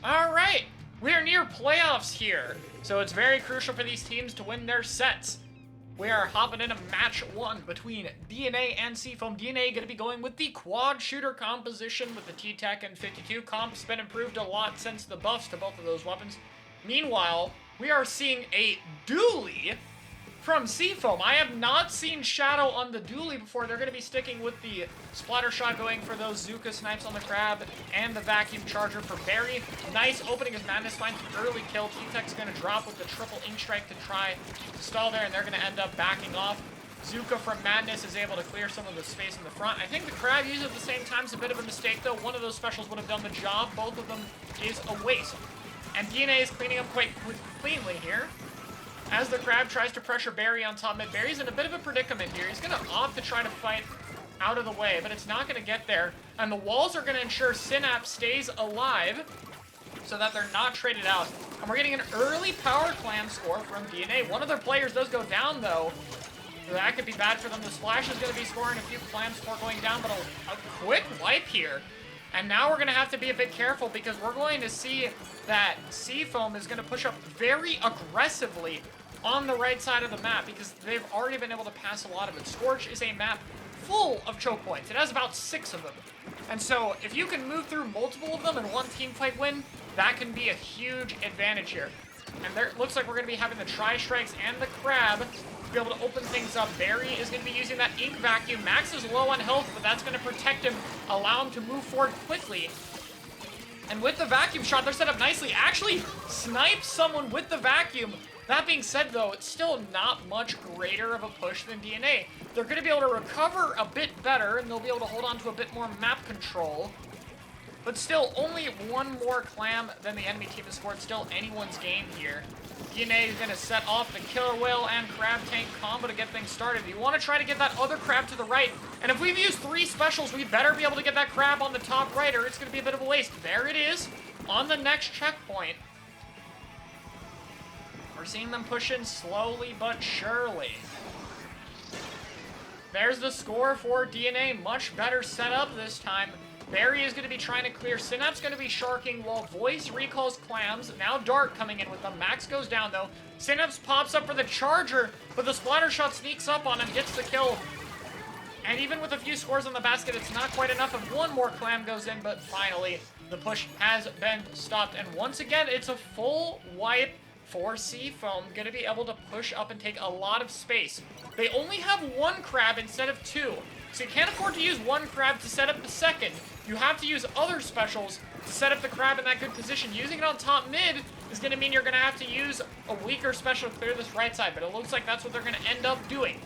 All right, we are near playoffs here, so it's very crucial for these teams to win their sets. We are hopping into match one between DNA and Seafoam. DNA going to be going with the quad shooter composition with the T-Tech and 52. Comp's been improved a lot since the buffs to both of those weapons. Meanwhile, we are seeing a dually from Seafoam. I have not seen Shadow on the dually before. They're going to be sticking with the splatter shot, going for those Zuka snipes on the crab and the vacuum charger for Barry. Nice opening as Madness finds the early kill. T-Tech's going to drop with the triple ink strike to try to stall there, and they're going to end up backing off. Zuka from Madness is able to clear some of the space in the front. I think the crab used at the same time is a bit of a mistake, though. One of those specials would have done the job. Both of them is a waste. And DNA is cleaning up quite cleanly here. As the crab tries to pressure Barry on top mid, Barry's in a bit of a predicament here. He's going to opt to try to fight out of the way, but it's not going to get there. And the walls are going to ensure Synapse stays alive so that they're not traded out. And we're getting an early power clam score from DNA. One of their players does go down, though. So that could be bad for them. The Splash is going to be scoring a few clams before going down, but a quick wipe here. And now we're going to have to be a bit careful because we're going to see that Seafoam is going to push up very aggressively on the right side of the map because they've already been able to pass a lot of it. Scorch is a map full of choke points. It has about 6 of them. And so if you can move through multiple of them in one team fight win, that can be a huge advantage here. And there, it looks like we're going to be having the tri-strikes and the crab to be able to open things up. Barry is going to be using that ink vacuum. Max is low on health, but that's going to protect him, allow him to move forward quickly. And with the vacuum shot, they're set up nicely. Actually snipes someone with the vacuum. That being said, though, it's still not much greater of a push than DNA. They're going to be able to recover a bit better, and they'll be able to hold on to a bit more map control. But still, only one more clam than the enemy team has scored. Still anyone's game here. DNA is going to set off the Killer Whale and Crab Tank combo to get things started. You want to try to get that other crab to the right. And if we've used 3 specials, we better be able to get that crab on the top right, or it's going to be a bit of a waste. There it is, on the next checkpoint. We're seeing them push in slowly but surely. There's the score for DNA. Much better setup this time. Barry is going to be trying to clear. Synapse going to be sharking while Voice recalls clams. Now Dart coming in with them. Max goes down though. Synapse pops up for the charger, but the splatter shot sneaks up on him, gets the kill. And even with a few scores on the basket, it's not quite enough. And one more clam goes in, but finally the push has been stopped. And once again, it's a full wipe for Seafoam, going to be able to push up and take a lot of space. They only have 1 crab instead of 2, so you can't afford to use 1 crab to set up the second. You have to use other specials to set up the crab in that good position. Using it on top mid is going to mean you're going to have to use a weaker special to clear this right side, but it looks like that's what they're going to end up doing.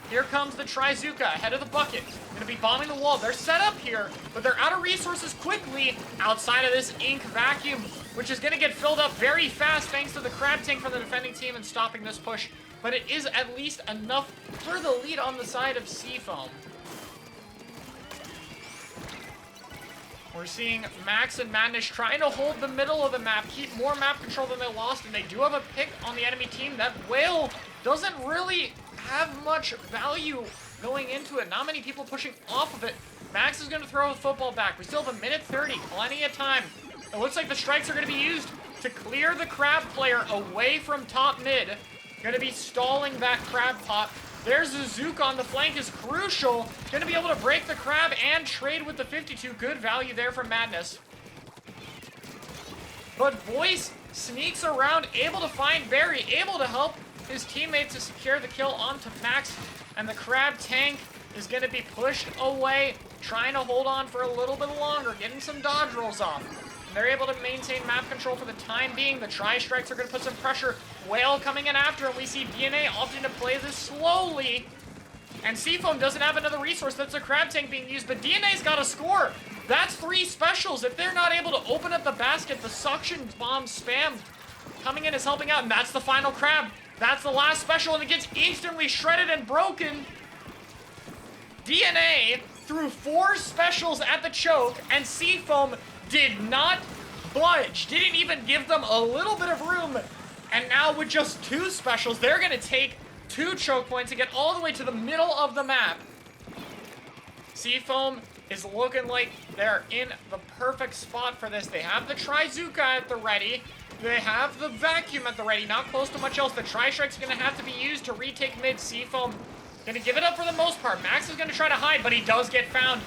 Here comes the Trizuka ahead of the bucket. Going to be bombing the wall. They're set up here, but they're out of resources quickly outside of this ink vacuum, which is going to get filled up very fast thanks to the crab tank from the defending team and stopping this push. But it is at least enough for the lead on the side of Seafoam. We're seeing Max and Madness trying to hold the middle of the map, keep more map control than they lost, and they do have a pick on the enemy team. That whale doesn't really have much value going into it. Not many people pushing off of it. Max is going to throw a football back. We still have 1:30, plenty of time. It looks like the strikes are going to be used to clear the crab player away from top mid. Going to be stalling that crab pop. There's the Zook on the flank is crucial. Going to be able to break the crab and trade with the 52. Good value there from Madness. But Voice sneaks around, able to find Barry, able to help his teammate to secure the kill onto Max. And the crab tank is going to be pushed away, trying to hold on for a little bit longer, getting some dodge rolls off. And they're able to maintain map control for the time being. The tri-strikes are going to put some pressure. Whale coming in after, and we see DNA opting to play this slowly. And Seafoam doesn't have another resource. That's a crab tank being used, but DNA's got a score. That's 3 specials. If they're not able to open up the basket, the suction bomb spam coming in is helping out, and that's the final crab. That's the last special, and it gets instantly shredded and broken. DNA threw 4 specials at the choke, and Seafoam did not budge. Didn't even give them a little bit of room. And now with just 2 specials, they're going to take 2 choke points and get all the way to the middle of the map. Seafoam is looking like they're in the perfect spot for this. They have the Trizuka at the ready. They have the Vacuum at the ready. Not close to much else. The Tri-Strike's going to have to be used to retake mid. Seafoam going to give it up for the most part. Max is going to try to hide, but he does get found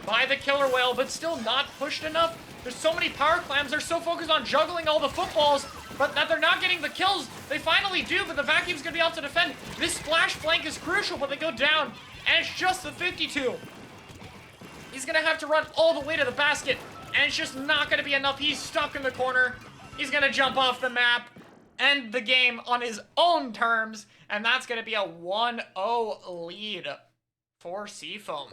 by the Killer Whale, but still not pushed enough. There's so many power clams. They're so focused on juggling all the footballs, but that they're not getting the kills. They finally do, but the Vacuum's going to be able to defend. This splash flank is crucial, but they go down, and it's just the 52. He's going to have to run all the way to the basket, and it's just not going to be enough. He's stuck in the corner. He's going to jump off the map, end the game on his own terms, and that's going to be a 1-0 lead for Seafoam.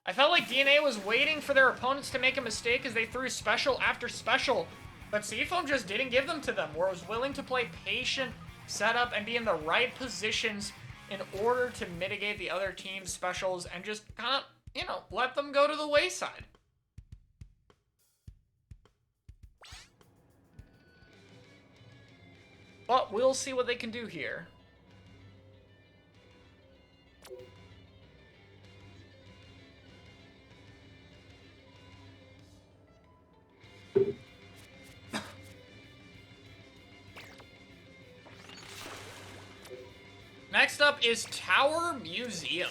I felt like DNA was waiting for their opponents to make a mistake as they threw special after special, but Seafoam just didn't give them to them, where it was willing to play patient, set up, and be in the right positions in order to mitigate the other team's specials and just kind of, you know, let them go to the wayside. But we'll see what they can do here. Next up is Tower Museum.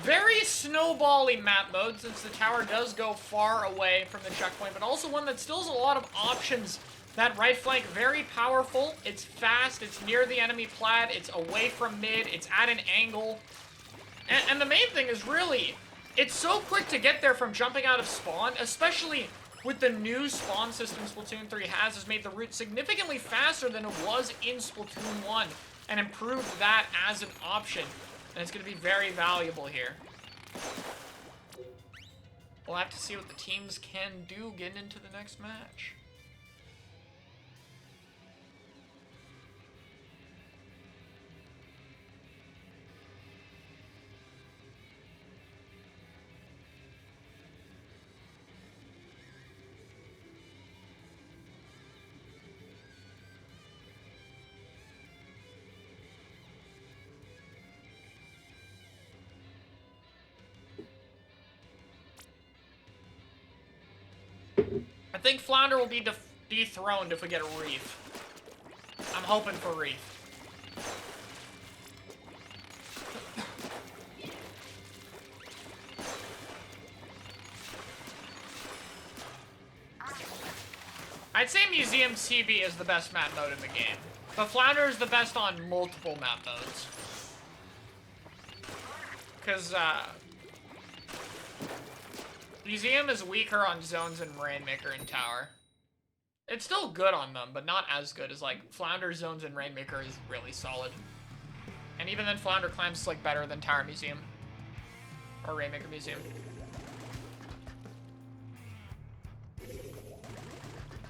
Very snowbally map mode, since the tower does go far away from the checkpoint, but also one that still has a lot of options. That right flank, very powerful. It's fast, it's near the enemy plat, it's away from mid, it's at an angle. And the main thing is really, it's so quick to get there from jumping out of spawn, especially with the new spawn system Splatoon 3 has made the route significantly faster than it was in Splatoon 1, and improved that as an option. And it's going to be very valuable here. We'll have to see what the teams can do getting into the next match. I think Flounder will be dethroned if we get a Reef. I'm hoping for Reef. I'd say Museum TV is the best map mode in the game, but Flounder is the best on multiple map modes. Because, Museum is weaker on Zones and Rainmaker and Tower. It's still good on them, but not as good as, like, Flounder, Zones, and Rainmaker is really solid. And even then, Flounder Clams is, like, better than Tower Museum. Or Rainmaker Museum.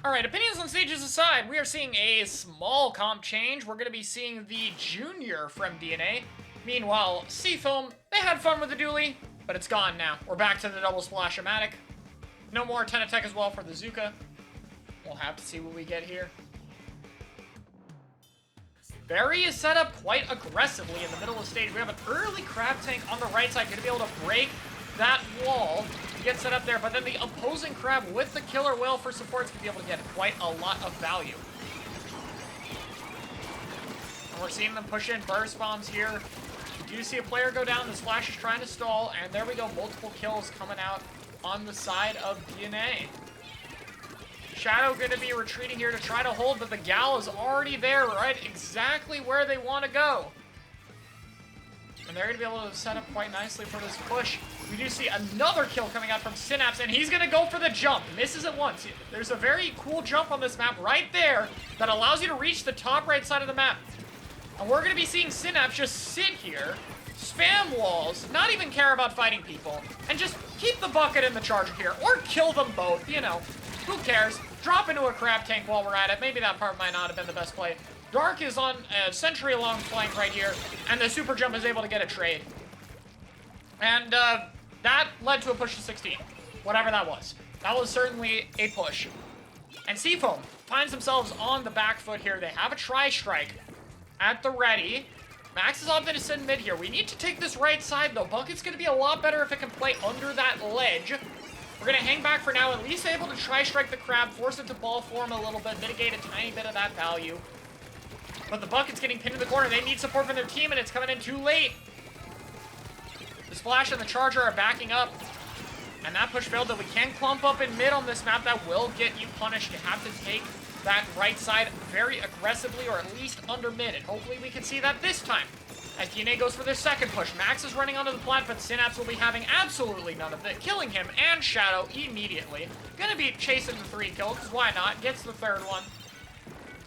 Alright, opinions on stages aside, we are seeing a small comp change. We're going to be seeing the Junior from DNA. Meanwhile, Seafoam, they had fun with the dually, but it's gone now. We're back to the double splash-o-matic. No more 10 attack as well for the Zuka. We'll have to see what we get here. Barry is set up quite aggressively in the middle of the stage. We have an early crab tank on the right side, going to be able to break that wall to get set up there, but then the opposing crab with the Killer Whale for support is going to be able to get quite a lot of value. And we're seeing them push in burst bombs here. We do see a player go down. The Splash is trying to stall, and there we go. Multiple kills coming out on the side of DNA. Shadow going to be retreating here to try to hold, but the Gal is already there, right exactly where they want to go. And they're going to be able to set up quite nicely for this push. We do see another kill coming out from Synapse, and he's going to go for the jump. Misses it once. There's a very cool jump on this map right there that allows you to reach the top right side of the map. And we're going to be seeing Synapse just sit here, spam walls, not even care about fighting people, and just keep the bucket in the charger here, or kill them both, you know. Who cares? Drop into a crab tank while we're at it. Maybe that part might not have been the best play. Dark is on a century-long flank right here, and the super jump is able to get a trade. And that led to a push to 16, whatever that was. That was certainly a push. And Seafoam finds themselves on the back foot here. They have a tri-strike at the ready. Max is opted to send mid here. We need to take this right side, though. Bucket's going to be a lot better if it can play under that ledge. We're going to hang back for now, at least able to try strike the crab, force it to ball form a little bit, mitigate a tiny bit of that value. But the Bucket's getting pinned in the corner. They need support from their team, and it's coming in too late. The Splash and the Charger are backing up. And that push failed, though we can clump up in mid on this map. That will get you punished. You have to take that right side very aggressively, or at least under mid. And hopefully we can see that this time. As DNA goes for their second push. Max is running onto the plant, but Synapse will be having absolutely none of it. Killing him and Shadow immediately. Gonna be chasing the 3 kill, because why not? Gets the 3rd one.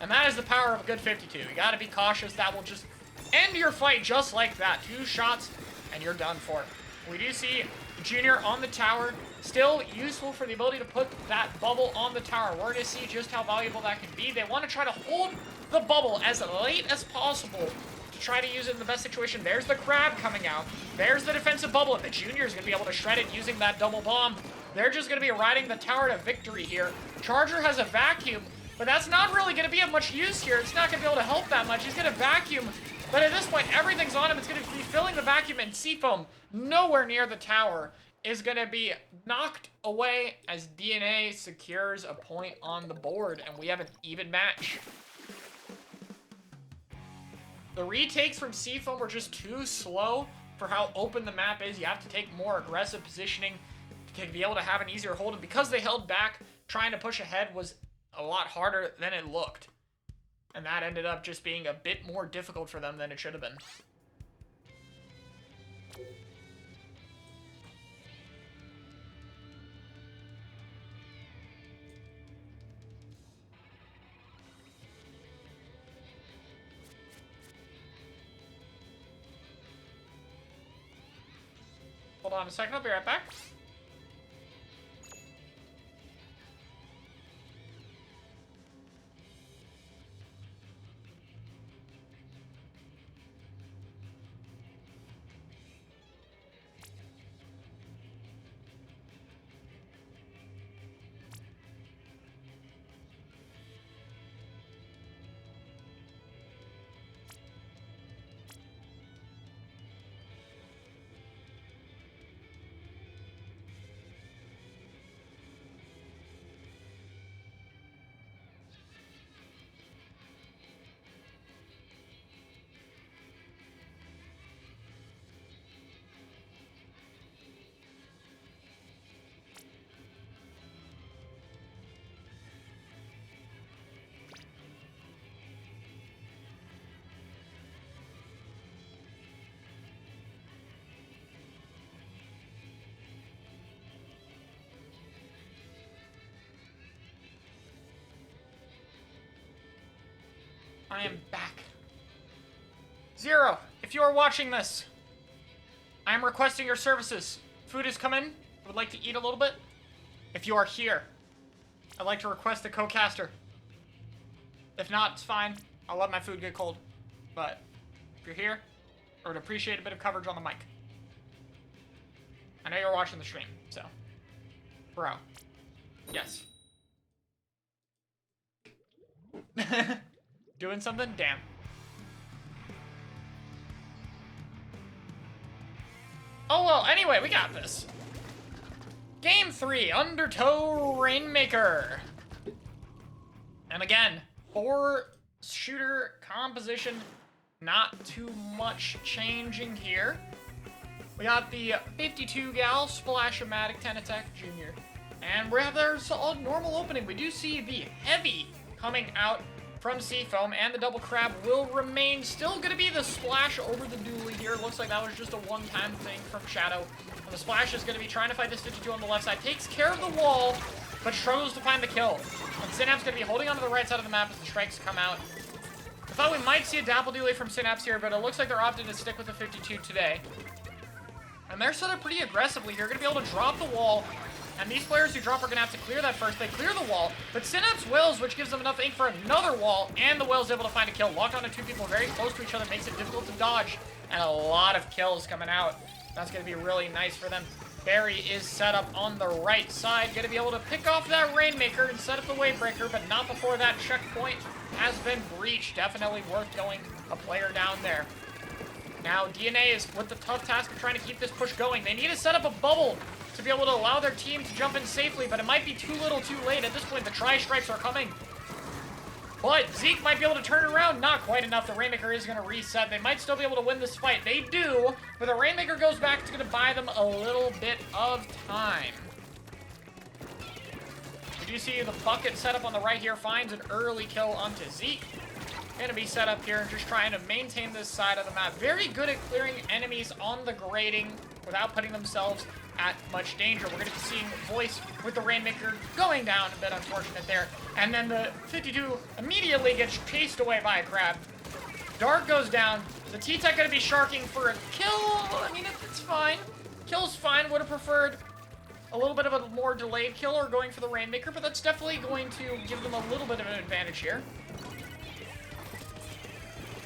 And that is the power of a good 52. You gotta be cautious. That will just end your fight just like that. 2 shots, and you're done for. We do see Junior on the tower. Still useful for the ability to put that bubble on the tower. We're going to see just how valuable that can be. They want to try to hold the bubble as late as possible to try to use it in the best situation. There's the crab coming out. There's the defensive bubble, and the Junior is going to be able to shred it using that double bomb. They're just going to be riding the tower to victory here. Charger has a vacuum, but that's not really going to be of much use here. It's not going to be able to help that much. He's going to vacuum, but at this point, everything's on him. It's going to be filling the vacuum, and Seafoam, nowhere near the tower, is going to be knocked away as DNA secures a point on the board, and we have an even match. The retakes from Seafoam were just too slow for how open the map is. You have to take more aggressive positioning to be able to have an easier hold, and because they held back, trying to push ahead was a lot harder than it looked. And that ended up just being a bit more difficult for them than it should have been. Hold on a second, I'll be right back. I am back. Zero, if you are watching this, I am requesting your services. Food has come in. I would like to eat a little bit. If you are here, I'd like to request a co-caster. If not, it's fine. I'll let my food get cold. But if you're here, I would appreciate a bit of coverage on the mic. I know you're watching the stream, so. Bro. Yes. Doing something? Damn. Oh, well, anyway, we got this. Game 3, Undertow Rainmaker. And again, 4-shooter composition. Not too much changing here. We got the 52 gal, Splash-O-Matic 10 attack junior. And we have their solid normal opening. We do see the heavy coming out from Seafoam, and the double crab will remain. Still gonna be the splash over the dually here. Looks like that was just a one-time thing from Shadow. And the splash is gonna be trying to fight this 52 on the left side. Takes care of the wall, but struggles to find the kill. And Synapse gonna be holding onto the right side of the map as the strikes come out. I thought we might see a dapple dually from Synapse here, but it looks like they're opting to stick with the 52 today. And they're set up pretty aggressively here. Gonna be able to drop the wall. And these players who drop are going to have to clear that first. They clear the wall, but Synapse wills, which gives them enough ink for another wall, and the will's able to find a kill. Locked onto 2 people very close to each other, makes it difficult to dodge, and a lot of kills coming out. That's going to be really nice for them. Barry is set up on the right side, going to be able to pick off that Rainmaker and set up the Wavebreaker, but not before that checkpoint has been breached. Definitely worth going a player down there. Now, DNA is with the tough task of trying to keep this push going. They need to set up a bubble to be able to allow their team to jump in safely, but it might be too little too late. At this point, the tri-strikes are coming. But Zeke might be able to turn it around. Not quite enough. The Rainmaker is going to reset. They might still be able to win this fight. They do, but the Rainmaker goes back. It's going to buy them a little bit of time. Did you see the bucket setup on the right here finds an early kill onto Zeke? Going to be set up here and just trying to maintain this side of the map. Very good at clearing enemies on the grading without putting themselves at much danger. We're going to be seeing Voice with the Rainmaker going down, a bit unfortunate there. And then the 52 immediately gets chased away by a crab. Dark goes down. The T-Tech going to be sharking for a kill. I mean, it's fine. Kill's fine. Would have preferred a little bit of a more delayed kill or going for the Rainmaker, but that's definitely going to give them a little bit of an advantage here.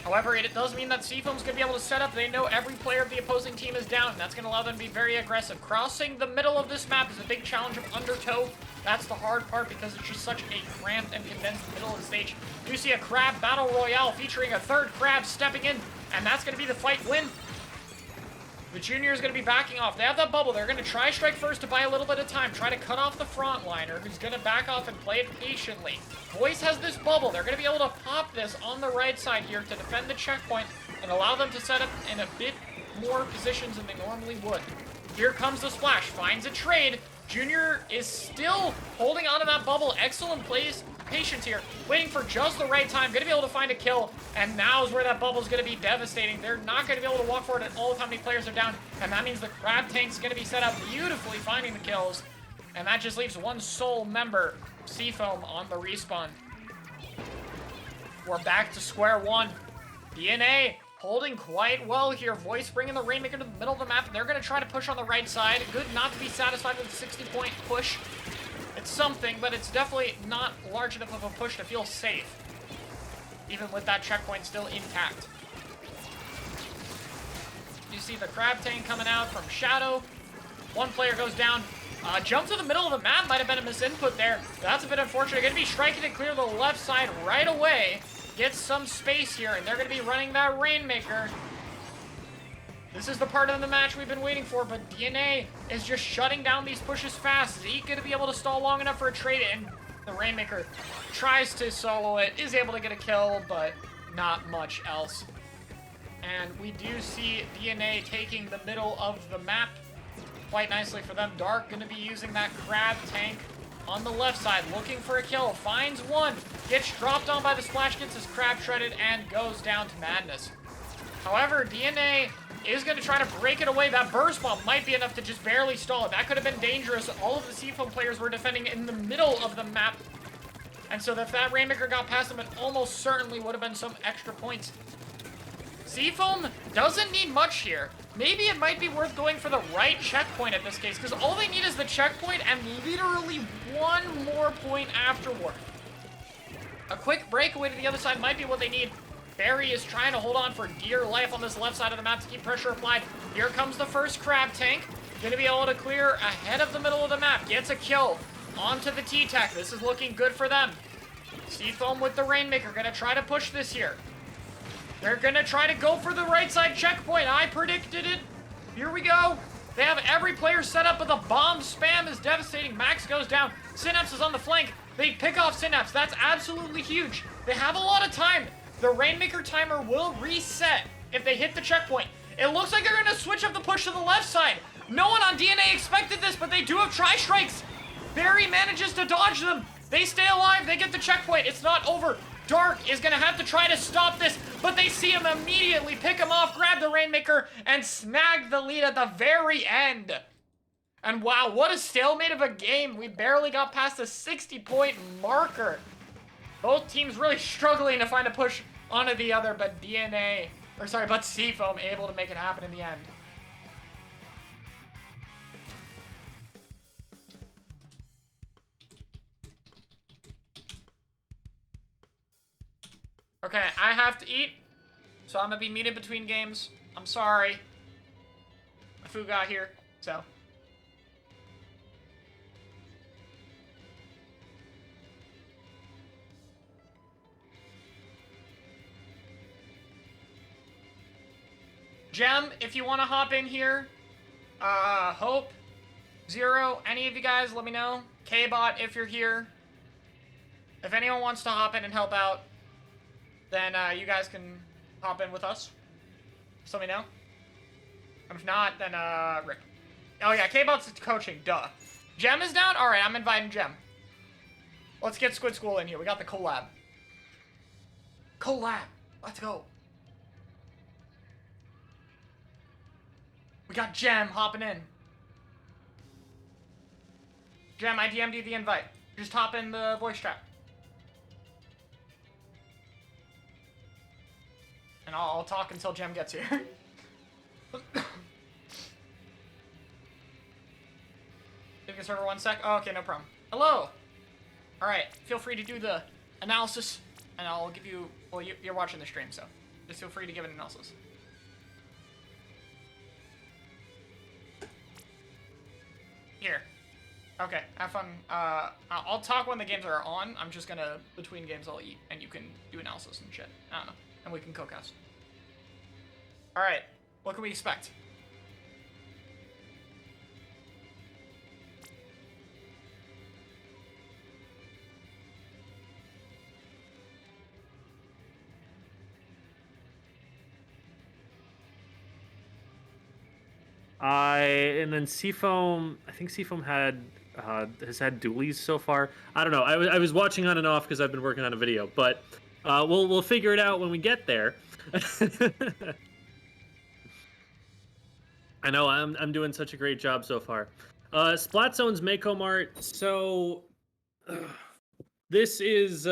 However, it does mean that Seafoam's going to be able to set up. They know every player of the opposing team is down. That's going to allow them to be very aggressive. Crossing the middle of this map is a big challenge of Undertow. That's the hard part because it's just such a cramped and condensed middle of the stage. You see a crab battle royale featuring a third crab stepping in, and that's going to be the fight win. The Junior is going to be backing off. They have that bubble. They're going to try strike first to buy a little bit of time. Try to cut off the frontliner, who's going to back off and play it patiently. Voice has this bubble. They're going to be able to pop this on the right side here to defend the checkpoint and allow them to set up in a bit more positions than they normally would. Here comes the splash. Finds a trade. Junior is still holding onto that bubble. Excellent plays. Patience here, waiting for just the right time, gonna be able to find a kill, and now is where that bubble's gonna be devastating. They're not gonna be able to walk forward at all with how many players are down, and that means the crab tank's gonna be set up beautifully, finding the kills, and that just leaves one sole member, Seafoam, on the respawn. We're back to square one. DNA holding quite well here. Voice bringing the Rainmaker to the middle of the map, and they're gonna try to push on the right side. Good not to be satisfied with the 60-point push. It's something, but it's definitely not large enough of a push to feel safe, even with that checkpoint still intact. You see the crab tank coming out from Shadow. One player goes down. Jump to the middle of the map might have been a misinput there. That's a bit unfortunate. Going to be striking to clear the left side right away. Gets some space here, and they're going to be running that Rainmaker. This is the part of the match we've been waiting for, but DNA is just shutting down these pushes fast. Zeke going to be able to stall long enough for a trade, and the Rainmaker tries to solo it, is able to get a kill, but not much else. And we do see DNA taking the middle of the map quite nicely for them. Dark going to be using that crab tank on the left side, looking for a kill. Finds one, gets dropped on by the splash, gets his crab shredded, and goes down to madness. However, DNA is going to try to break it away. That burst bomb might be enough to just barely stall it. That could have been dangerous. All of the Seafoam players were defending in the middle of the map. And so if that Rainmaker got past them, it almost certainly would have been some extra points. Seafoam doesn't need much here. Maybe it might be worth going for the right checkpoint at this case, because all they need is the checkpoint and literally one more point afterward. A quick breakaway to the other side might be what they need. Barry is trying to hold on for dear life on this left side of the map to keep pressure applied. Here comes the first crab tank. Gonna be able to clear ahead of the middle of the map. Gets a kill onto the T-Tech. This is looking good for them. Seafoam with the Rainmaker gonna try to push this here. They're gonna try to go for the right side checkpoint. I predicted it. Here we go. They have every player set up, but the bomb spam is devastating. Max goes down. Synapse is on the flank. They pick off Synapse. That's absolutely huge. They have a lot of time. The Rainmaker timer will reset if they hit the checkpoint. It looks like they're going to switch up the push to the left side. No one on DNA expected this, but they do have tri-strikes. Barry manages to dodge them. They stay alive. They get the checkpoint. It's not over. Dark is going to have to try to stop this, but they see him immediately pick him off, grab the Rainmaker, and snag the lead at the very end. And wow, what a stalemate of a game. We barely got past the 60-point marker. Both teams really struggling to find a push onto the other, but but Seafoam able to make it happen in the end. Okay, I have to eat, so I'm gonna be muted between games. I'm sorry. My food got here, so. Gem, if you want to hop in here. Hope, Zero, any of you guys, let me know. K-Bot, if you're here. If anyone wants to hop in and help out, then you guys can hop in with us. Just let me know. If not, then Rick. Oh yeah, K-Bot's coaching, duh. Gem is down? Alright, I'm inviting Gem. Let's get Squid School in here. We got the collab. Collab! Let's go. We got Gem hopping in. Gem, I DM'd you the invite. Just hop in the voice chat. And I'll talk until Gem gets here. Give the server 1 sec. Oh, okay, no problem. Hello! Alright, feel free to do the analysis, and I'll give you... Well, you're watching the stream, so just feel free to give an analysis. Here. Okay, have fun. I'll talk when the games are on. I'm just gonna, between games, I'll eat, and you can do analysis and shit. I don't know. And we can co-cast. Alright, what can we expect? And then Seafoam, I think Seafoam has had dualies so far. I don't know. I was watching on and off because I've been working on a video, but we'll figure it out when we get there. I know I'm doing such a great job so far. Splat Zone's Mako Mart. So this is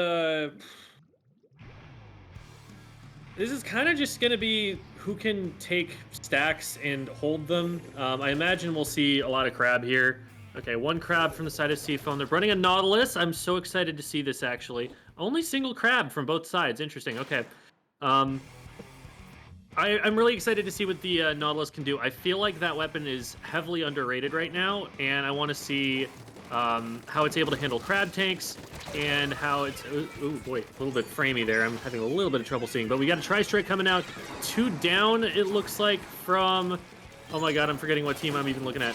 kind of just gonna be who can take stacks and hold them. I imagine we'll see a lot of crab here. Okay, one crab from the side of Seafoam. They're running a Nautilus. I'm so excited to see this, actually. Only single crab from both sides. Interesting. Okay. I'm really excited to see what the Nautilus can do. I feel like that weapon is heavily underrated right now, and I want to see how it's able to handle crab tanks and how it's... Oh boy, a little bit framey there. I'm having a little bit of trouble seeing, but we got a tri-strike coming out. 2 down, it looks like, from... Oh my god, I'm forgetting what team I'm even looking at.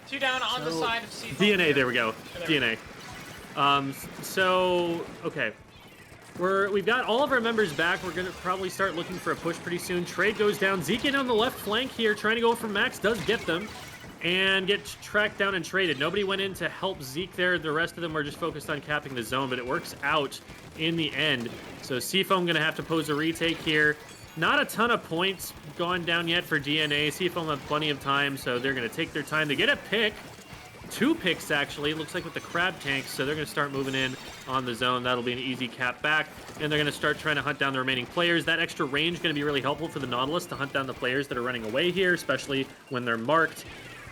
2 down on the side of Seafoam. DNA, there we go. DNA. So, okay. We've got all of our members back. We're going to probably start looking for a push pretty soon. Trade goes down. Zeke in on the left flank here, trying to go for Max. Does get them. And get tracked down and traded. Nobody went in to help Zeke there. The rest of them were just focused on capping the zone, but it works out in the end. So Seafoam going to have to pose a retake here. Not a ton of points gone down yet for DNA. Seafoam have plenty of time, so they're going to take their time. They get a pick. 2 picks, actually. Looks like with the crab tanks, so they're going to start moving in on the zone. That'll be an easy cap back, and they're going to start trying to hunt down the remaining players. That extra range is going to be really helpful for the Nautilus to hunt down the players that are running away here, especially when they're marked.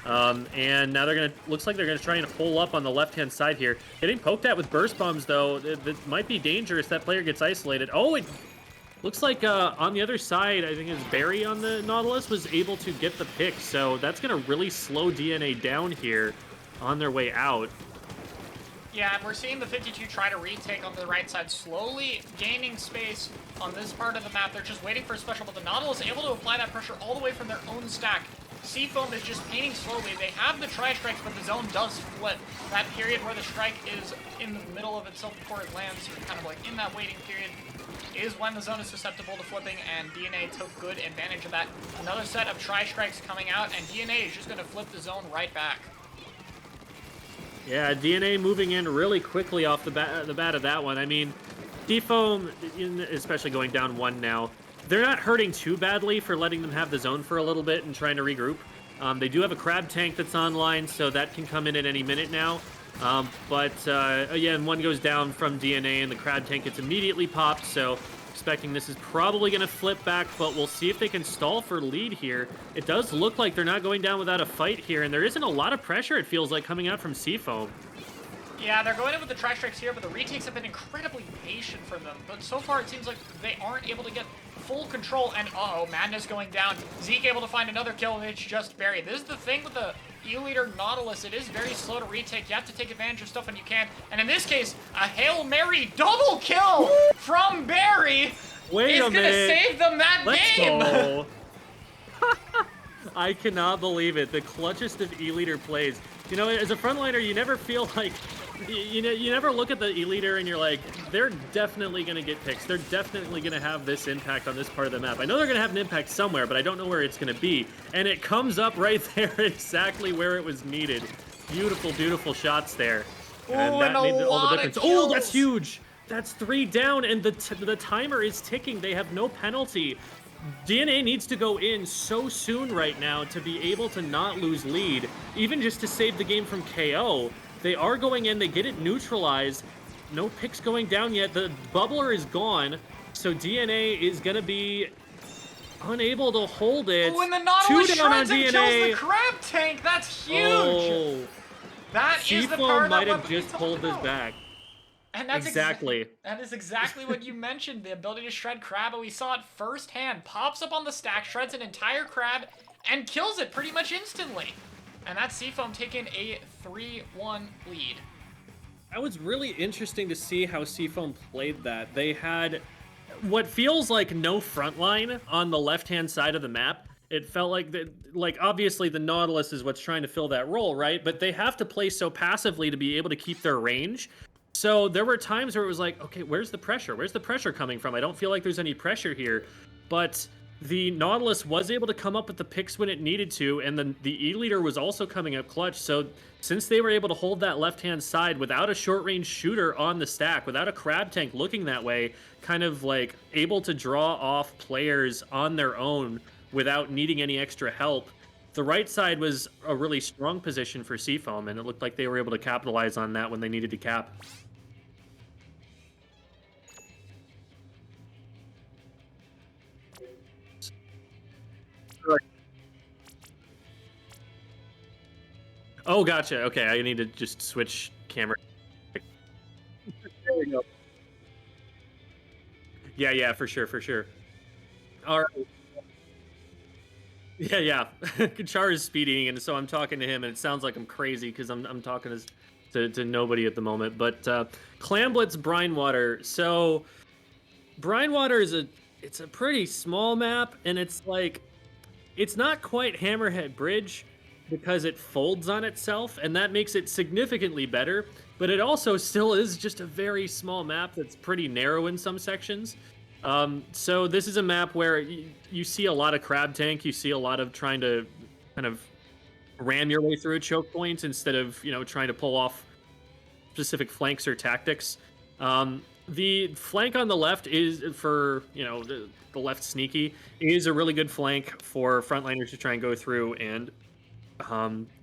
And now they're going to, looks like they're going to try and hole up on the left-hand side here. Getting poked at with burst bombs, though, it might be dangerous. That player gets isolated. Oh, it looks like on the other side, I think it's Barry on the Nautilus, was able to get the pick. So that's going to really slow DNA down here on their way out. Yeah, we're seeing the 52 try to retake on the right side, slowly gaining space on this part of the map. They're just waiting for a special, but the Nautilus able to apply that pressure all the way from their own stack. Seafoam is just painting slowly. They have the tri-strikes, but the zone does flip. That period where the strike is in the middle of itself before it lands, or kind of like in that waiting period, is when the zone is susceptible to flipping, and DNA took good advantage of that. Another set of tri-strikes coming out, and DNA is just going to flip the zone right back. Yeah, DNA moving in really quickly off the bat of that one. I mean, Seafoam, especially going down 1 now, they're not hurting too badly for letting them have the zone for a little bit and trying to regroup. They do have a crab tank that's online, so that can come in at any minute now. Again, 1 goes down from DNA, and the crab tank gets immediately popped, so expecting this is probably going to flip back, but we'll see if they can stall for lead here. It does look like they're not going down without a fight here, and there isn't a lot of pressure, it feels like, coming out from Seafoam. Yeah, they're going in with the tri-strikes here, but the retakes have been incredibly patient for them. But so far, it seems like they aren't able to get full control, and uh-oh, Madness going down. Zeke able to find another kill, and it's just buried. This is the thing with the E-Leader Nautilus. It is very slow to retake. You have to take advantage of stuff when you can. And in this case, a Hail Mary double kill from Barry. Wait is a gonna minute. save them that Let's game. go. I cannot believe it. The clutchest of E-liter plays. You know, as a frontliner, you never feel like you know, you never look at the E-liter and you're like, they're definitely going to get picks. They're definitely going to have this impact on this part of the map. I know they're going to have an impact somewhere, but I don't know where it's going to be. And it comes up right there exactly where it was needed. Beautiful, beautiful shots there. And that made all the difference. Oh, that's huge. That's 3 down, and the timer is ticking. They have no penalty. DNA needs to go in so soon right now to be able to not lose lead, even just to save the game from KO. They are going in, they get it neutralized. No picks going down yet. The bubbler is gone, so DNA is going to be unable to hold it. When the Nautilus 2 down on shreds and DNA. kills the crab tank, that's huge. Oh, that is the Seafoam part might that have just pulled this back. And that's Exactly. That is exactly what you mentioned, the ability to shred crab, and we saw it firsthand. Pops up on the stack, shreds an entire crab, and kills it pretty much instantly. And that's Seafoam taking a 3-1 lead. That was really interesting to see how Seafoam played that. They had what feels like no front line on the left-hand side of the map. It felt like obviously the Nautilus is what's trying to fill that role, right? But they have to play so passively to be able to keep their range. So there were times where it was like, okay, where's the pressure? Where's the pressure coming from? I don't feel like there's any pressure here. But the Nautilus was able to come up with the picks when it needed to, and then the E-liter was also coming up clutch. So since they were able to hold that left-hand side without a short-range shooter on the stack, without a crab tank looking that way, kind of like able to draw off players on their own without needing any extra help, the right side was a really strong position for Seafoam, and it looked like they were able to capitalize on that when they needed to cap. Oh, gotcha. Okay, I need to just switch camera. There we go. Yeah, for sure. All right. Yeah. Chara is speeding, and so I'm talking to him, and it sounds like I'm crazy because I'm talking to nobody at the moment. But Clamblitz Brine Water. So Brine Water is it's a pretty small map, and it's not quite Hammerhead Bridge because it folds on itself, and that makes it significantly better. But it also still is just a very small map that's pretty narrow in some sections. So this is a map where you see a lot of crab tank. You see a lot of trying to kind of ram your way through choke points instead of, trying to pull off specific flanks or tactics. The flank on the left is for, the left sneaky is a really good flank for frontliners to try and go through and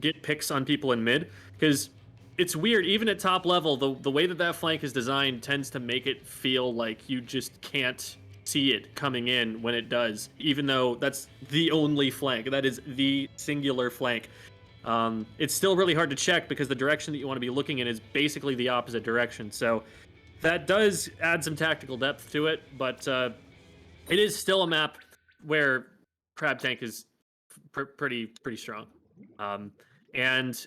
get picks on people in mid, because it's weird, even at top level, the way that flank is designed tends to make it feel like you just can't see it coming in when it does, even though that's the only flank. That is the singular flank. It's still really hard to check because the direction that you want to be looking in is basically the opposite direction. So that does add some tactical depth to it, but it is still a map where crab tank is pretty strong. And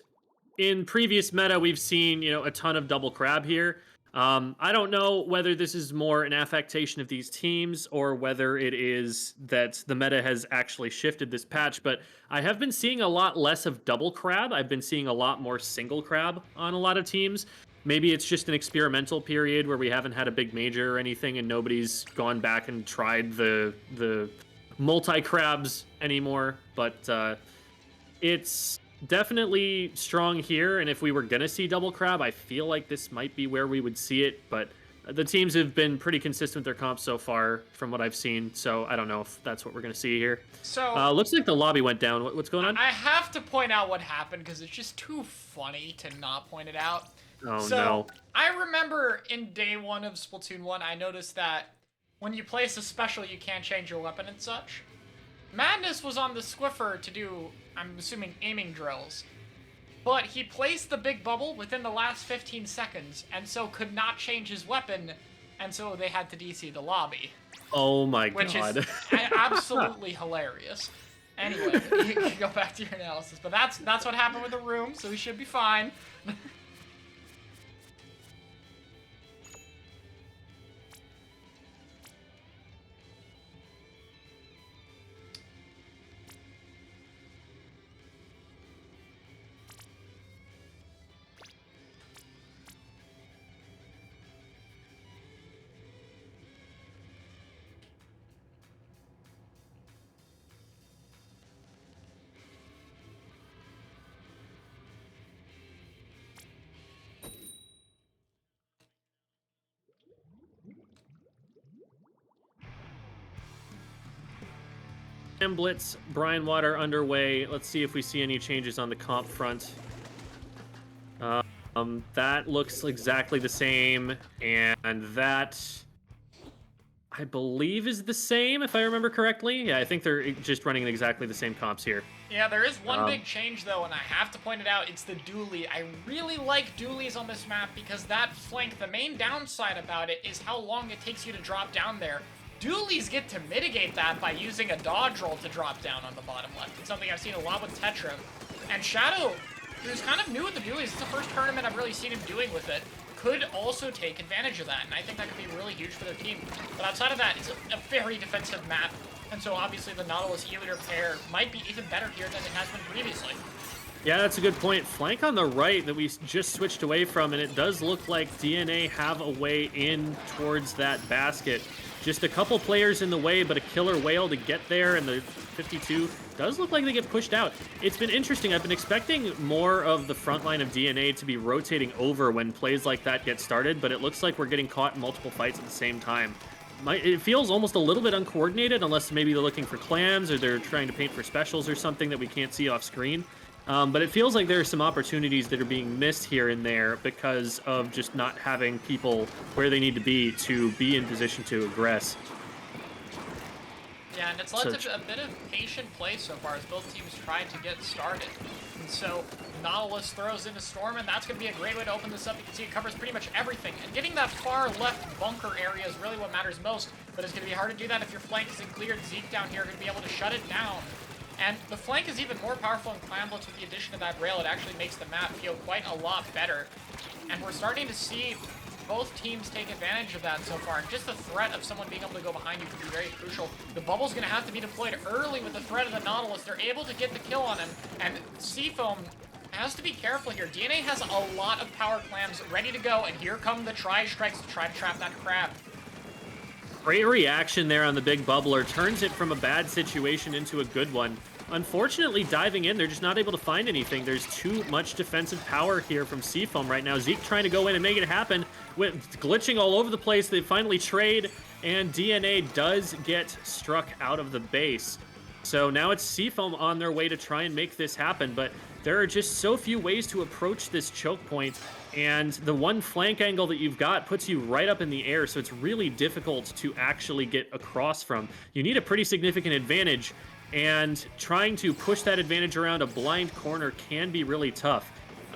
in previous meta, we've seen, a ton of double crab here. I don't know whether this is more an affectation of these teams or whether it is that the meta has actually shifted this patch, but I have been seeing a lot less of double crab. I've been seeing a lot more single crab on a lot of teams. Maybe it's just an experimental period where we haven't had a big major or anything and nobody's gone back and tried the multi-crabs anymore, but it's definitely strong here, and if we were gonna see double crab, I feel like this might be where we would see it, but the teams have been pretty consistent with their comps so far from what I've seen, so I don't know if that's what we're gonna see here. So looks like the lobby went down. What's going on? I have to point out what happened because it's just too funny to not point it out. Oh, so, no. I remember in day 1 of Splatoon 1, I noticed that when you place a special, you can't change your weapon and such. Madness was on the Squiffer to do, I'm assuming, aiming drills. But he placed the big bubble within the last 15 seconds, and so could not change his weapon, and so they had to DC the lobby. Oh my which god. Which is absolutely hilarious. Anyway, you can go back to your analysis. But that's what happened with the room, so we should be fine. Blitz, Brine Water underway. Let's see if we see any changes on the comp front. That looks exactly the same, and that, I believe, is the same, if I remember correctly. Yeah, I think they're just running exactly the same comps here. Yeah, there is one big change, though, and I have to point it out. It's the dually. I really like dualies on this map because that flank, the main downside about it is how long it takes you to drop down there. Dualies get to mitigate that by using a dodge roll to drop down on the bottom left. It's something I've seen a lot with Tetra. And Shadow, who's kind of new with the dualies, it's the first tournament I've really seen him doing with it, could also take advantage of that, and I think that could be really huge for their team. But outside of that, it's a very defensive map, and so obviously the Nautilus E-Liter pair might be even better here than it has been previously. Yeah, that's a good point. Flank on the right that we just switched away from, and it does look like DNA have a way in towards that basket. Just a couple players in the way, but a killer whale to get there, and the 52 does look like they get pushed out. It's been interesting. I've been expecting more of the front line of DNA to be rotating over when plays like that get started, but it looks like we're getting caught in multiple fights at the same time. It feels almost a little bit uncoordinated, unless maybe they're looking for clams or they're trying to paint for specials or something that we can't see off screen. But it feels like there are some opportunities that are being missed here and there because of just not having people where they need to be in position to aggress. Yeah, and it's led to a bit of patient play so far as both teams try to get started. And so Nautilus throws in a Storm, and that's going to be a great way to open this up. You can see it covers pretty much everything. And getting that far left bunker area is really what matters most, but it's going to be hard to do that if your flank isn't cleared. Zeke down here going to be able to shut it down. And the flank is even more powerful in Clam Blitz with the addition of that rail. It actually makes the map feel quite a lot better. And we're starting to see both teams take advantage of that so far. And just the threat of someone being able to go behind you could be very crucial. The bubble's going to have to be deployed early with the threat of the Nautilus. They're able to get the kill on him. And Seafoam has to be careful here. DNA has a lot of power clams ready to go. And here come the tri-strikes to try to trap that crab. Great reaction there on the big bubbler. Turns it from a bad situation into a good one. Unfortunately, diving in, they're just not able to find anything. There's too much defensive power here from Seafoam right now. Zeke trying to go in and make it happen. With glitching all over the place, they finally trade, and DNA does get struck out of the base. So now it's Seafoam on their way to try and make this happen, but there are just so few ways to approach this choke point, and the one flank angle that you've got puts you right up in the air, so it's really difficult to actually get across from. You need a pretty significant advantage, and trying to push that advantage around a blind corner can be really tough.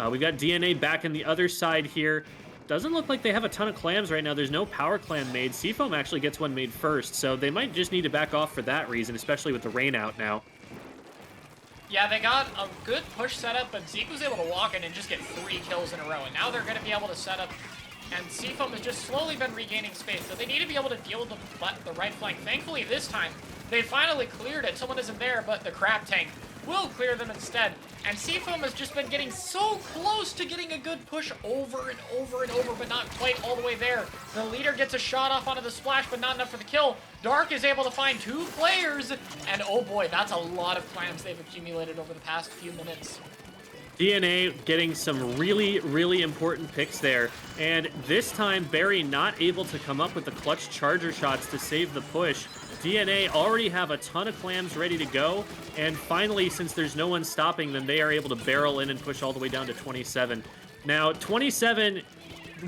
We've got DNA back in the other side here. Doesn't look like they have a ton of clams right now. There's no power clam made. Seafoam actually gets one made first, so they might just need to back off for that reason, especially with the rain out now. Yeah, they got a good push setup, but Zeke was able to walk in and just get 3 kills in a row, and now they're going to be able to set up, and Seafoam has just slowly been regaining space, so they need to be able to deal with the right flank. Thankfully, this time, they finally cleared it. Someone isn't there, but the crab tank will clear them instead. And Seafoam has just been getting so close to getting a good push over and over and over, but not quite all the way there. The leader gets a shot off onto the splash, but not enough for the kill. Dark is able to find 2 players, and oh boy, that's a lot of clams they've accumulated over the past few minutes. DNA getting some really, really important picks there. And this time, Barry not able to come up with the clutch charger shots to save the push. DNA already have a ton of clams ready to go. And finally, since there's no one stopping them, they are able to barrel in and push all the way down to 27. Now, 27,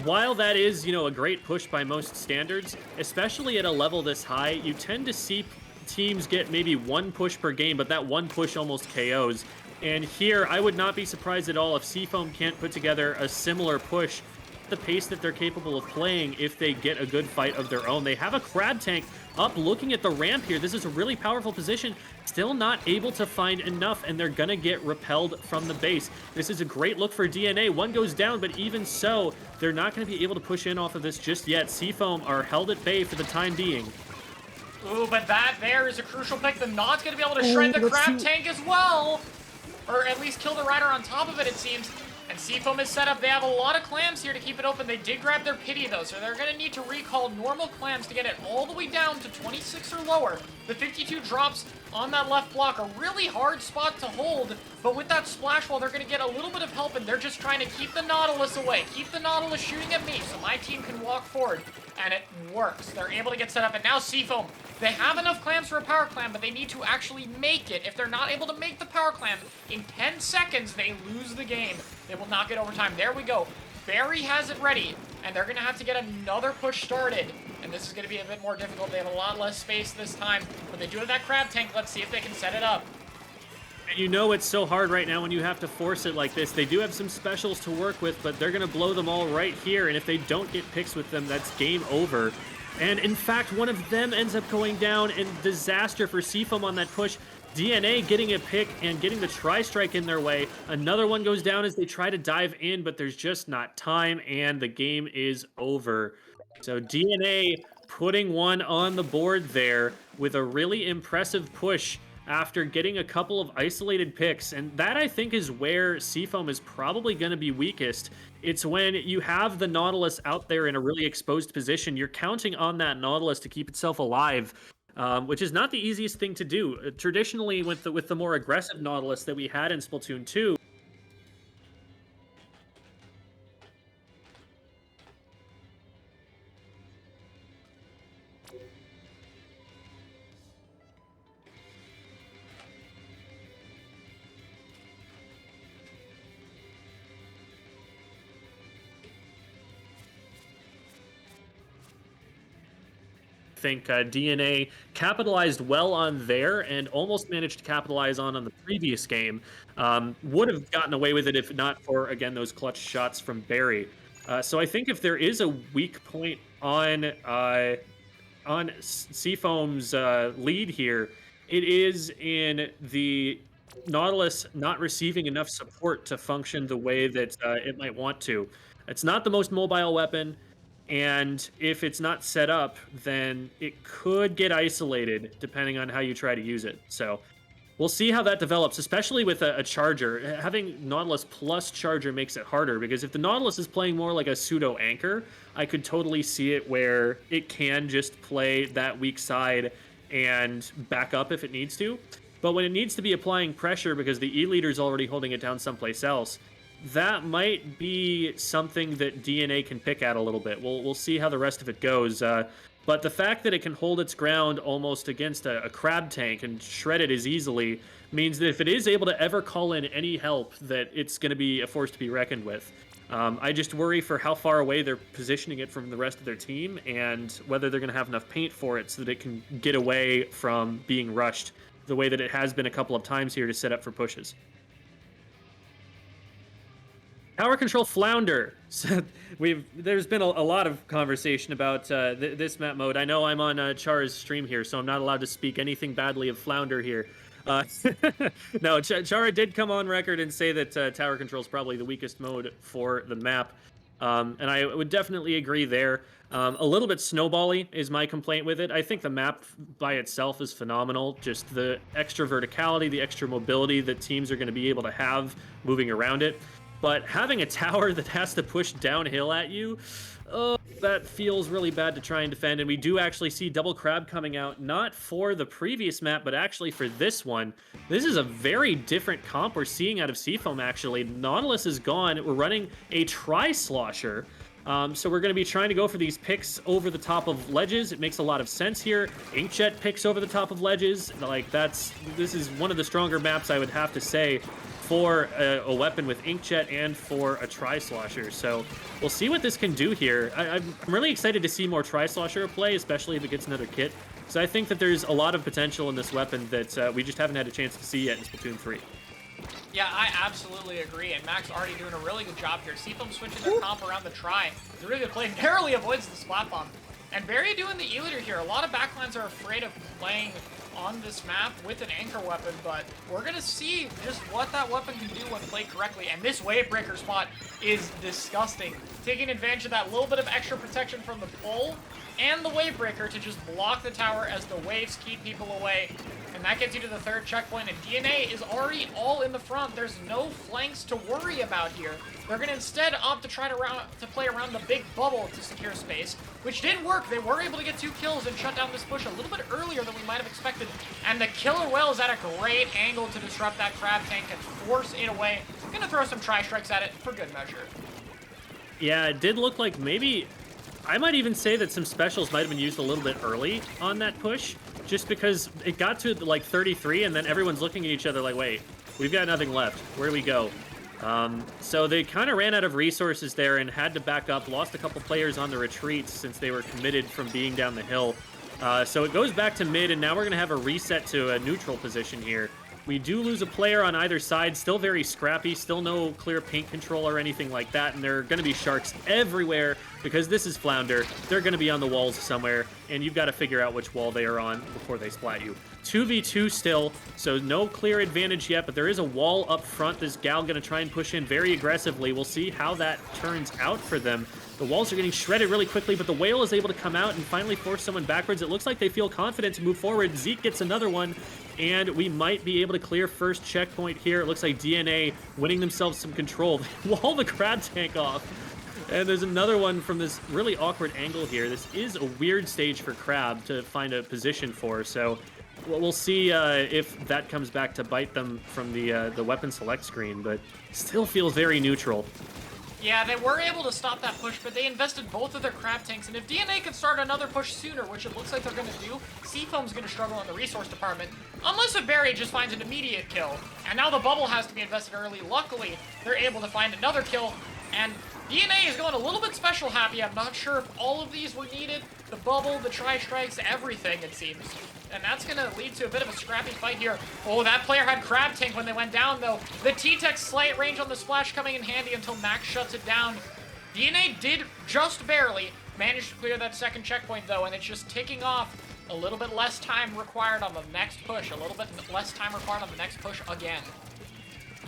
while that is, you know, a great push by most standards, especially at a level this high, you tend to see teams get maybe 1 push per game, but that 1 push almost KOs. And here, I would not be surprised at all if Seafoam can't put together a similar push at the pace that they're capable of playing if they get a good fight of their own. They have a crab tank up looking at the ramp here. This is a really powerful position. Still not able to find enough, and they're going to get repelled from the base. This is a great look for DNA. One goes down, but even so, they're not going to be able to push in off of this just yet. Seafoam are held at bay for the time being. Ooh, but that there is a crucial pick. The Nod's going to be able to shred the crab tank as well. Or at least kill the rider on top of it, it seems. And Seafoam is set up. They have a lot of clams here to keep it open. They did grab their pity, though, so they're going to need to recall normal clams to get it all the way down to 26 or lower. The 52 drops on that left block, a really hard spot to hold, but with that splash wall, they're going to get a little bit of help, and they're just trying to keep the Nautilus away, keep the Nautilus shooting at me, so my team can walk forward, and it works. They're able to get set up, and now Seafoam, they have enough clams for a power clam, but they need to actually make it. If they're not able to make the power clam, in 10 seconds, they lose the game. They will not get overtime. There we go. Barry has it ready, and they're going to have to get another push started. And this is going to be a bit more difficult. They have a lot less space this time, but they do have that crab tank. Let's see if they can set it up. And you know it's so hard right now when you have to force it like this. They do have some specials to work with, but they're going to blow them all right here. And if they don't get picks with them, that's game over. And in fact, one of them ends up going down, and disaster for Seafoam on that push. DNA getting a pick and getting the tri-strike in their way. Another one goes down as they try to dive in, but there's just not time, and the game is over. So DNA putting one on the board there with a really impressive push after getting a couple of isolated picks. And that, I think, is where Seafoam is probably going to be weakest. It's when you have the Nautilus out there in a really exposed position. You're counting on that Nautilus to keep itself alive, which is not the easiest thing to do. Traditionally, with the more aggressive Nautilus that we had in Splatoon 2, think DNA capitalized well on there and almost managed to capitalize on the previous game. Would have gotten away with it if not for, again, those clutch shots from Barry. So I think if there is a weak point on Seafoam's lead here, it is in the Nautilus not receiving enough support to function the way that it might want to. It's not the most mobile weapon. And if it's not set up, then it could get isolated depending on how you try to use it. So we'll see how that develops, especially with a charger. Having Nautilus plus charger makes it harder, because if the Nautilus is playing more like a pseudo anchor, I could totally see it where it can just play that weak side and back up if it needs to. But when it needs to be applying pressure because the E-leader's already holding it down someplace else, that might be something that DNA can pick at a little bit. We'll see how the rest of it goes. But the fact that it can hold its ground almost against a crab tank and shred it as easily means that if it is able to ever call in any help, that it's going to be a force to be reckoned with. I just worry for how far away they're positioning it from the rest of their team and whether they're going to have enough paint for it so that it can get away from being rushed the way that it has been a couple of times here to set up for pushes. Tower control flounder. So there's been a lot of conversation about this map mode. I know I'm on Chara's stream here, so I'm not allowed to speak anything badly of flounder here. No, Chara did come on record and say that tower control is probably the weakest mode for the map, and I would definitely agree there. A little bit snowbally is my complaint with it. I think the map by itself is phenomenal. Just the extra verticality, the extra mobility that teams are going to be able to have moving around it. But having a tower that has to push downhill at you, that feels really bad to try and defend. And we do actually see Double Crab coming out, not for the previous map, but actually for this one. This is a very different comp we're seeing out of Seafoam, actually. Nautilus is gone. We're running a Tri-Slosher. So we're going to be trying to go for these picks over the top of ledges. It makes a lot of sense here. Inkjet picks over the top of ledges. Like, this is one of the stronger maps, I would have to say, for a weapon with Inkjet and for a Tri-Slosher. So we'll see what this can do here. I'm really excited to see more Tri-Slosher play, especially if it gets another kit. So I think that there's a lot of potential in this weapon that we just haven't had a chance to see yet in Splatoon 3. Yeah, I absolutely agree, and Mac's already doing a really good job here. Seafoam switching their comp around the Tri. It's a really good play. Narrowly avoids the splat bomb. And Barry doing the E-leader here. A lot of backlines are afraid of playing on this map with an anchor weapon, but we're going to see just what that weapon can do when played correctly. And this wave breaker spot is disgusting. Taking advantage of that little bit of extra protection from the pole and the wave breaker to just block the tower as the waves keep people away. And And that gets you to the third checkpoint, and DNA is already all in the front. There's no flanks to worry about here. They're going to instead opt to try to play around the big bubble to secure space, which did work. They were able to get 2 kills and shut down this push a little bit earlier than we might have expected. And the killer whale is at a great angle to disrupt that crab tank and force it away. Going to throw some tri-strikes at it for good measure. Yeah, it did look like maybe... I might even say that some specials might have been used a little bit early on that push, just because it got to like 33 and then everyone's looking at each other like, wait, we've got nothing left. Where do we go? So they kind of ran out of resources there and had to back up, lost a couple players on the retreats since they were committed from being down the hill. So it goes back to mid, and now we're going to have a reset to a neutral position here. We do lose a player on either side, still very scrappy, still no clear paint control or anything like that, and there are going to be sharks everywhere because this is Flounder. They're going to be on the walls somewhere, and you've got to figure out which wall they are on before they splat you. 2v2 still, so no clear advantage yet, but there is a wall up front. This gal going to try and push in very aggressively. We'll see how that turns out for them. The walls are getting shredded really quickly, but the whale is able to come out and finally force someone backwards. It looks like they feel confident to move forward. Zeke gets another one, and we might be able to clear first checkpoint here. It looks like DNA winning themselves some control. They wall the crab tank off. And there's another one from this really awkward angle here. This is a weird stage for crab to find a position for, so we'll see if that comes back to bite them from the weapon select screen, but still feels very neutral. Yeah, they were able to stop that push, but they invested both of their crab tanks, and if DNA could start another push sooner, which it looks like they're going to do, Seafoam's going to struggle in the resource department, unless if Barry just finds an immediate kill. And now the bubble has to be invested early. Luckily, they're able to find another kill, and DNA is going a little bit special happy. I'm not sure if all of these were needed. The bubble, the tri-strikes, everything, it seems. And that's going to lead to a bit of a scrappy fight here. Oh, that player had crab tank when they went down, though. The T-Tech slight range on the splash coming in handy until Max shuts it down. DNA did just barely manage to clear that second checkpoint, though, and it's just ticking off. A little bit less time required on the next push. A little bit less time required on the next push again.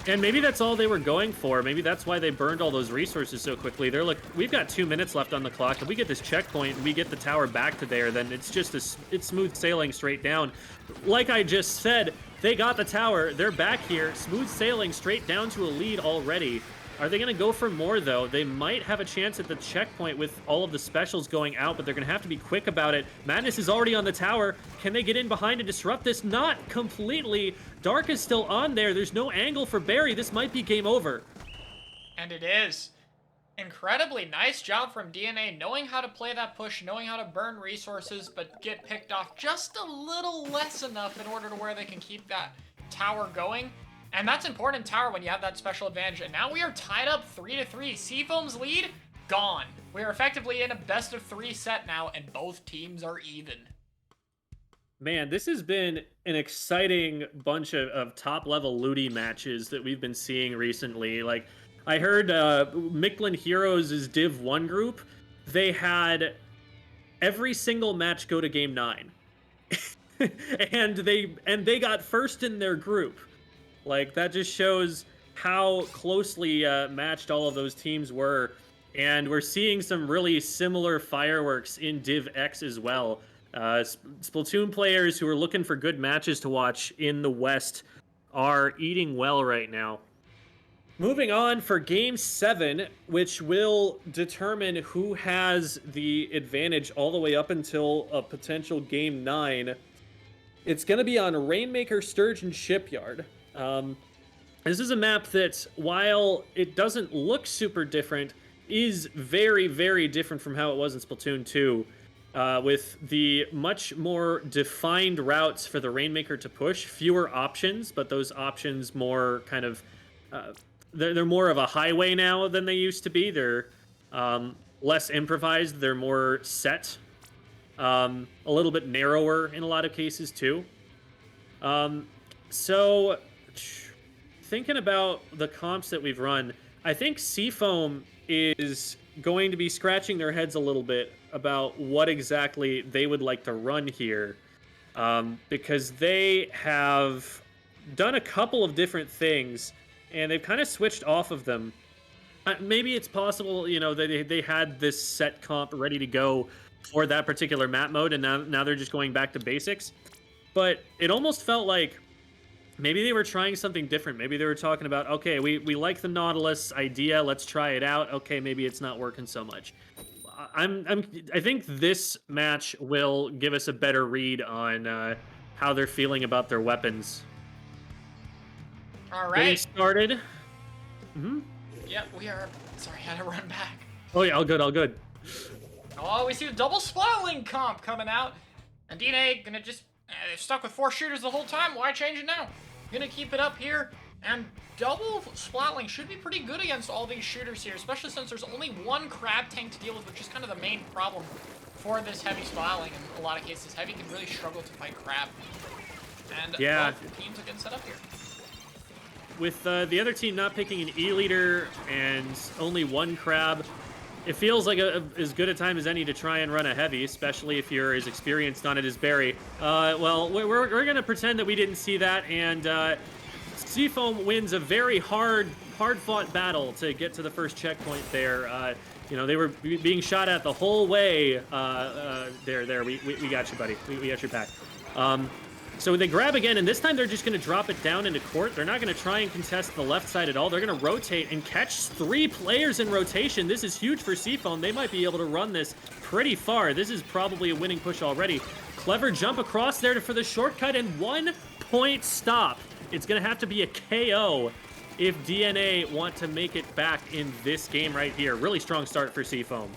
And maybe that's all they were going for. Maybe that's why they burned all those resources so quickly. They're like, we've got 2 minutes left on the clock. If we get this checkpoint and we get the tower back to there, then it's just it's smooth sailing straight down. Like I just said, they got the tower. They're back here, smooth sailing straight down to a lead already. Are they going to go for more, though? They might have a chance at the checkpoint with all of the specials going out, but they're going to have to be quick about it. Madness is already on the tower. Can they get in behind and disrupt this? Not completely. Dark is still on there. There's no angle for Barry. This might be game over. And it is. Incredibly nice job from DNA, knowing how to play that push, knowing how to burn resources, but get picked off just a little less enough in order to where they can keep that tower going. And that's important in tower when you have that special advantage. And now we are tied up 3-3. Seafoam's lead, gone. We are effectively in a best-of-3 set now, and both teams are even. Man, this has been an exciting bunch of top-level LUTI matches that we've been seeing recently. Like, I heard Micklin Heroes' Div 1 group, they had every single match go to Game 9. and they got first in their group. Like, that just shows how closely matched all of those teams were. And we're seeing some really similar fireworks in Div X as well. Splatoon players who are looking for good matches to watch in the West are eating well right now. Moving on for Game 7, which will determine who has the advantage all the way up until a potential Game 9. It's going to be on Rainmaker Sturgeon Shipyard. This is a map that, while it doesn't look super different, is very, very different from how it was in Splatoon 2, with the much more defined routes for the Rainmaker to push, fewer options, but those options more kind of, they're more of a highway now than they used to be. They're less improvised, they're more set, a little bit narrower in a lot of cases too. So thinking about the comps that we've run, I think Seafoam is going to be scratching their heads a little bit about what exactly they would like to run here, because they have done a couple of different things and they've kind of switched off of them. Maybe it's possible, you know, that they had this set comp ready to go for that particular map mode, and now they're just going back to basics. but it almost felt like maybe they were trying something different. Maybe they were talking about, okay, we like the Nautilus idea, let's try it out. Okay, maybe it's not working so much. I think this match will give us a better read on how they're feeling about their weapons. All Getting right. started. Yep, we are. Sorry, I had to run back. Oh yeah, all good, all good. Oh, we see the double splatling comp coming out. And DNA gonna just they've stuck with 4 shooters the whole time. Why change it now? Gonna keep it up here. And double splatling should be pretty good against all these shooters here, especially since there's only 1 crab tank to deal with, which is kind of the main problem for this heavy splatling. In a lot of cases, heavy can really struggle to fight crab. And yeah, both teams are getting set up here. With the other team not picking an E-leader and only 1 crab, it feels like as good a time as any to try and run a heavy, especially if you're as experienced on it as Barry. Well, we're going to pretend that we didn't see that, and Seafoam wins a very hard-fought battle to get to the first checkpoint there. You know, they were being shot at the whole way. There, we got you, buddy. We got your back. So they grab again, and this time they're just going to drop it down into court. They're not going to try and contest the left side at all. They're going to rotate and catch 3 players in rotation. This is huge for Seafoam. They might be able to run this pretty far. This is probably a winning push already. Clever jump across there for the shortcut, and 1-point stop. It's going to have to be a KO if DNA want to make it back in this game right here. Really strong start for Seafoam.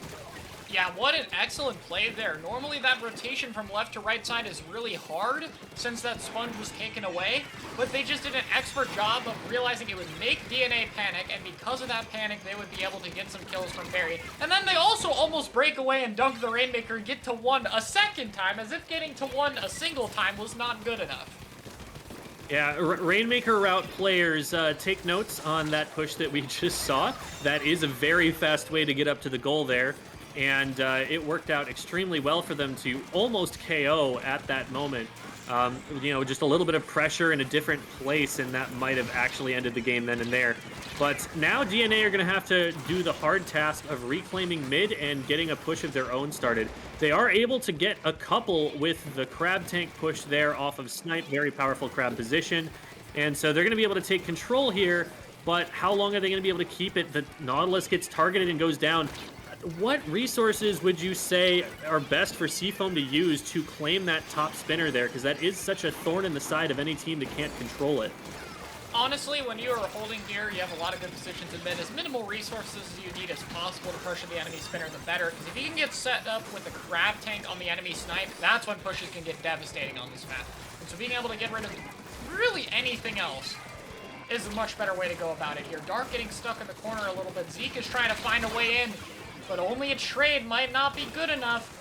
Yeah, what an excellent play there. Normally that rotation from left to right side is really hard since that sponge was taken away, but they just did an expert job of realizing it would make DNA panic, and because of that panic, they would be able to get some kills from Barry. And then they also almost break away and dunk the Rainmaker and get to 1 a second time, as if getting to 1 a single time was not good enough. Yeah, Rainmaker route players, take notes on that push that we just saw. That is a very fast way to get up to the goal there. And it worked out extremely well for them to almost KO at that moment. You know, just a little bit of pressure in a different place, and that might have actually ended the game then and there. But now DNA are going to have to do the hard task of reclaiming mid and getting a push of their own started. They are able to get a couple with the crab tank push there off of Snipe, very powerful crab position. And so they're going to be able to take control here, but how long are they going to be able to keep it? The Nautilus gets targeted and goes down. What resources would you say are best for Seafoam to use to claim that top spinner there? Because that is such a thorn in the side of any team that can't control it. Honestly, when you are holding here, you have a lot of good positions in mid. As minimal resources as you need as possible to pressure the enemy spinner, the better. Because if you can get set up with a crab tank on the enemy snipe, that's when pushes can get devastating on this map. And so being able to get rid of really anything else is a much better way to go about it here. Dark getting stuck in the corner a little bit. Zeke is trying to find a way in, but only a trade might not be good enough.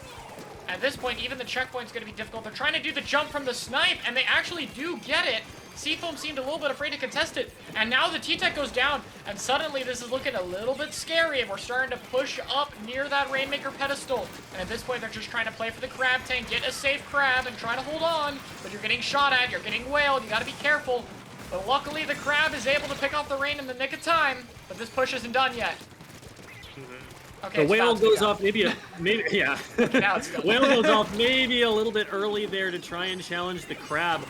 At this point, even the checkpoint's going to be difficult. They're trying to do the jump from the snipe, and they actually do get it. Seafoam seemed a little bit afraid to contest it, and now the T-Tech goes down, and suddenly this is looking a little bit scary, and we're starting to push up near that Rainmaker pedestal. And at this point, they're just trying to play for the crab tank, get a safe crab, and try to hold on. But you're getting shot at, you're getting whaled, you gotta be careful. But luckily, the crab is able to pick off the rain in the nick of time, but this push isn't done yet. Okay, the whale goes off maybe yeah. Now it's done. Whale goes off maybe a little bit early there to try and challenge the crab.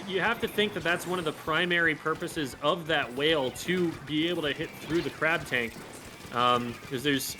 You have to think that that's one of the primary purposes of that whale, to be able to hit through the crab tank, because there's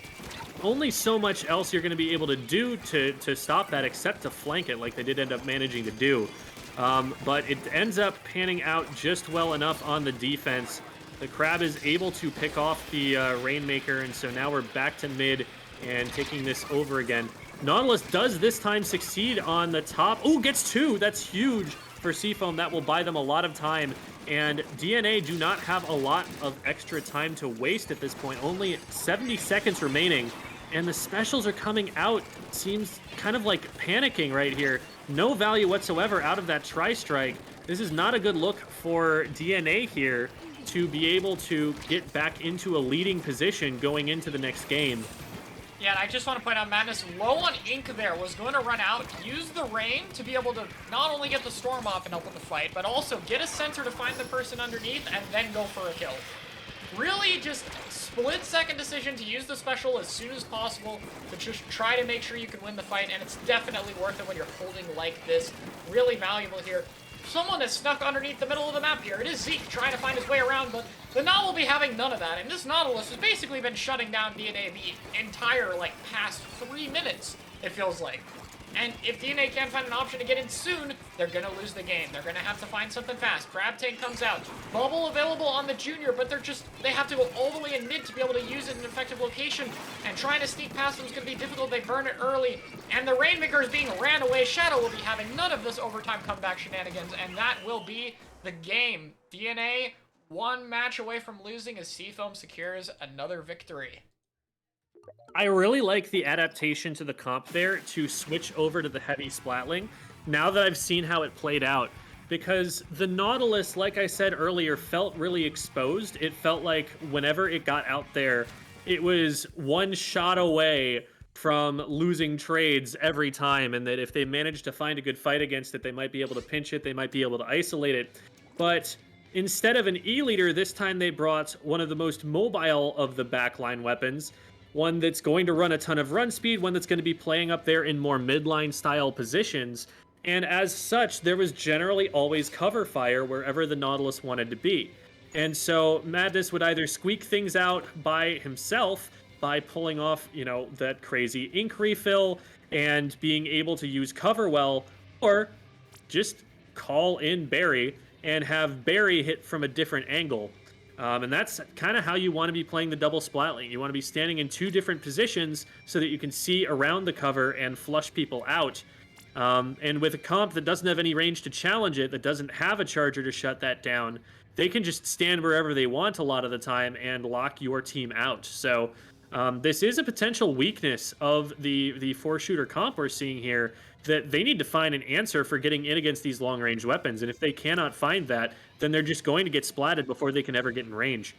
only so much else you're going to be able to do to stop that, except to flank it, like they did end up managing to do. But it ends up panning out just well enough on the defense. The crab is able to pick off the Rainmaker, and so now we're back to mid and taking this over again. Nautilus does this time succeed on the top. Oh, gets 2. That's huge for Seafoam. That will buy them a lot of time. And DNA do not have a lot of extra time to waste at this point. Only 70 seconds remaining. And the specials are coming out. Seems kind of like panicking right here. No value whatsoever out of that tri-strike. This is not a good look for DNA here to be able to get back into a leading position going into the next game. Yeah, and I just want to point out, Madness, low on ink there, was going to run out, use the rain to be able to not only get the storm off and help with the fight, but also get a sensor to find the person underneath and then go for a kill. really just split-second decision to use the special as soon as possible to just try to make sure you can win the fight, and it's definitely worth it when you're holding like this. Really valuable here. Someone has snuck underneath the middle of the map here. It is Zeke trying to find his way around, but the Nau will be having none of that, and this Nautilus has basically been shutting down DNA the entire, like, past 3 minutes, it feels like. And if DNA can't find an option to get in soon, they're gonna lose the game. They're gonna have to find something fast. Crab Tank comes out. Bubble available on the Junior, but they have to go all the way in mid to be able to use it in an effective location. And trying to sneak past them is gonna be difficult. They burn it early. And the Rainmaker is being ran away. Shadow will be having none of this overtime comeback shenanigans, and that will be the game. DNA, one match away from losing as Seafoam secures another victory. I really like the adaptation to the comp there to switch over to the heavy splatling now that I've seen how it played out, because the Nautilus, like I said earlier, felt really exposed. It felt like whenever it got out there, it was one shot away from losing trades every time, and that if they managed to find a good fight against it, they might be able to pinch it, they might be able to isolate it. But instead of an E-liter, this time they brought one of the most mobile of the backline weapons, one that's going to run a ton of run speed, one that's going to be playing up there in more midline style positions, and as such, there was generally always cover fire wherever the Nautilus wanted to be. And so Madness would either squeak things out by himself by pulling off, you know, that crazy ink refill and being able to use cover well, or just call in Barry and have Barry hit from a different angle. And that's kind of how you want to be playing the double splatling. You want to be standing in two different positions so that you can see around the cover and flush people out. And with a comp that doesn't have any range to challenge it, that doesn't have a charger to shut that down, they can just stand wherever they want a lot of the time and lock your team out. So this is a potential weakness of the four-shooter comp we're seeing here, that they need to find an answer for getting in against these long-range weapons. And if they cannot find that, then they're just going to get splatted before they can ever get in range.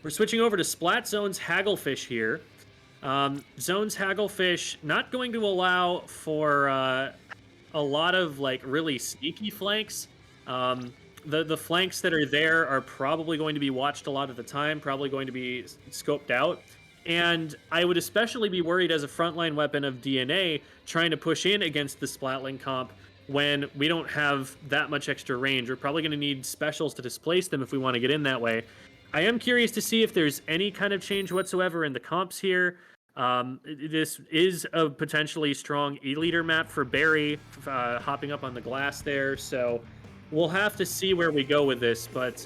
We're switching over to Splat Zone's Hagglefish here. Zone's Hagglefish not going to allow for a lot of, like, really sneaky flanks. The flanks that are there are probably going to be watched a lot of the time, probably going to be scoped out. And I would especially be worried as a frontline weapon of DNA trying to push in against the Splatling comp when we don't have that much extra range. We're probably going to need specials to displace them if we want to get in that way. I am curious to see if there's any kind of change whatsoever in the comps here. This is a potentially strong E-liter map for Barry, hopping up on the glass there. So we'll have to see where we go with this, but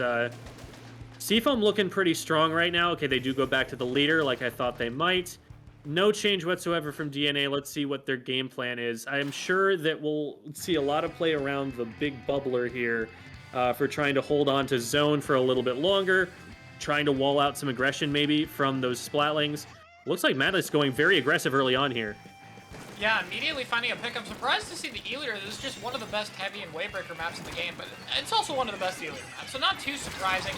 Seafoam looking pretty strong right now. Okay, they do go back to the leader like I thought they might. No change whatsoever from DNA. Let's see what their game plan is. I am sure that we'll see a lot of play around the big bubbler here for trying to hold on to zone for a little bit longer, trying to wall out some aggression maybe from those splatlings. Looks like Madness going very aggressive early on here. Yeah, immediately finding a pick. I'm surprised to see the E-liter. This is just one of the best heavy and wavebreaker maps in the game, but it's also one of the best E-liter maps, so not too surprising.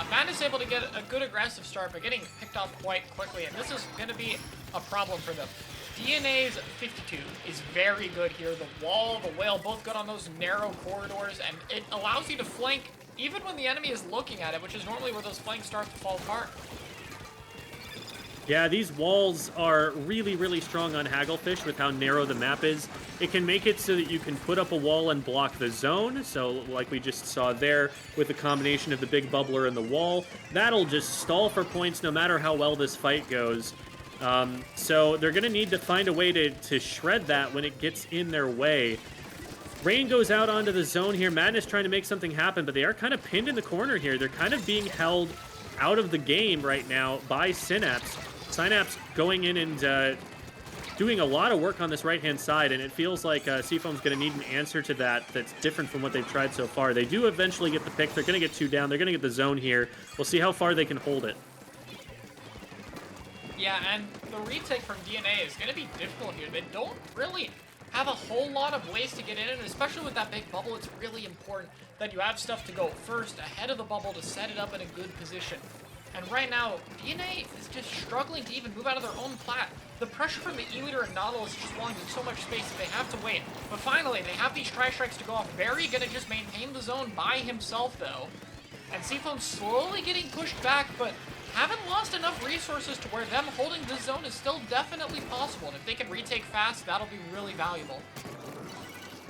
Madness able to get a good aggressive start, but getting picked off quite quickly, and this is going to be a problem for them. DNA's 52 is very good here. The wall, the whale, both good on those narrow corridors, and it allows you to flank even when the enemy is looking at it, which is normally where those flanks start to fall apart. Yeah, these walls are really, really strong on Hagglefish with how narrow the map is. It can make it so that you can put up a wall and block the zone. So like we just saw there with the combination of the big bubbler and the wall, that'll just stall for points no matter how well this fight goes. So they're going to need to find a way to shred that when it gets in their way. Rain goes out onto the zone here. Madness trying to make something happen, but they are kind of pinned in the corner here. They're kind of being held out of the game right now by Synapse. Synapse going in and doing a lot of work on this right-hand side, and it feels like Seafoam's going to need an answer to that that's different from what they've tried so far. They do eventually get the pick. They're going to get two down. They're going to get the zone here. We'll see how far they can hold it. Yeah, and the retake from DNA is going to be difficult here. They don't really have a whole lot of ways to get in, and especially with that big bubble, it's really important that you have stuff to go first ahead of the bubble to set it up in a good position. And right now, DNA is just struggling to even move out of their own plat. The pressure from the E-liter and Nautilus is just wanting so much space that they have to wait. But finally, they have these tri-strikes to go off. Barry gonna just maintain the zone by himself, though. And Seafoam slowly getting pushed back, but haven't lost enough resources to where them holding this zone is still definitely possible. And if they can retake fast, that'll be really valuable.